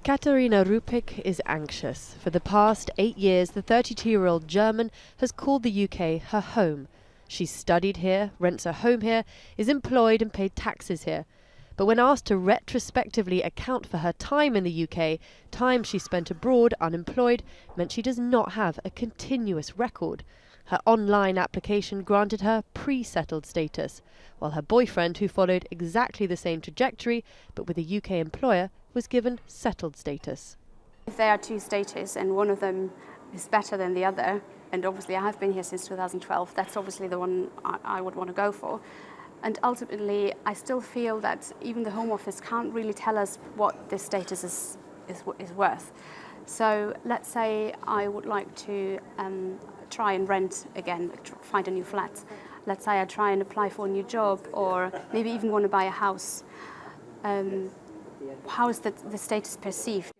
KATHARINA RUPPICH is anxious. For the past 8 years, the 32-year-old German has called the UK her home. She's studied here, rents a home here, is employed and paid taxes here. But when asked to retrospectively account for her time in the UK, time she spent abroad unemployed meant she does not have a continuous record. Her online application granted her pre-settled status, while her boyfriend, who followed exactly the same trajectory but with a UK employer, was given settled status. If there are two status and one of them is better than the other, and obviously I have been here since 2012, that's obviously the one I would want to go for. And ultimately, I still feel that even the Home Office can't really tell us what this status is worth. So let's say I would like to try and rent again, find a new flat. Let's say I try and apply for a new job, or maybe even want to buy a house. How is the status perceived?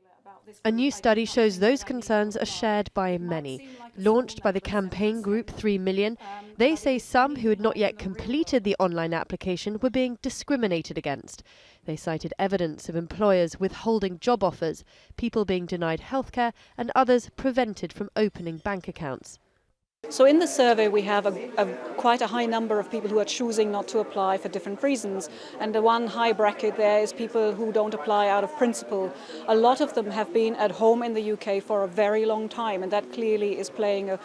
A new study shows those concerns are shared by many. Launched by the campaign group 3 Million, they say some who had not yet completed the online application were being discriminated against. They cited evidence of employers withholding job offers, people being denied healthcare, and others prevented from opening bank accounts. So in the survey we have quite a high number of people who are choosing not to apply for different reasons, and the one high bracket there is people who don't apply out of principle. A lot of them have been at home in the UK for a very long time, and that clearly is playing a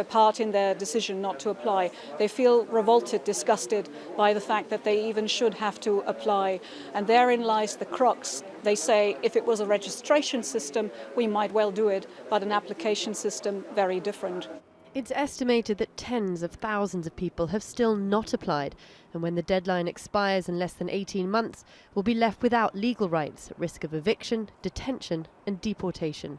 part in their decision not to apply. They feel revolted, disgusted by the fact that they even should have to apply, and therein lies the crux. They say if it was a registration system we might well do it, but an application system very different. It's estimated that tens of thousands of people have still not applied, and when the deadline expires in less than 18 months, will be left without legal rights at risk of eviction, detention and deportation.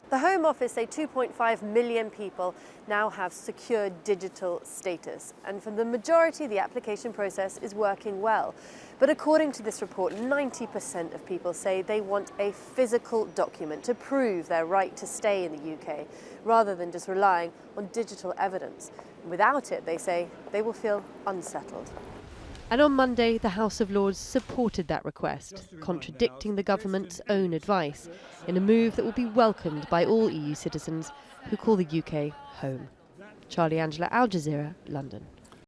The Home Office say 2.5 million people now have secure digital status, and for the majority the application process is working well. But according to this report, 90% of people say they want a physical document to prove their right to stay in the UK, rather than just relying on digital evidence. Without it, they say, they will feel unsettled. And on Monday, the House of Lords supported that request, contradicting the government's own advice, in a move that will be welcomed by all EU citizens who call the UK home. Charlie Angela, Al Jazeera, London.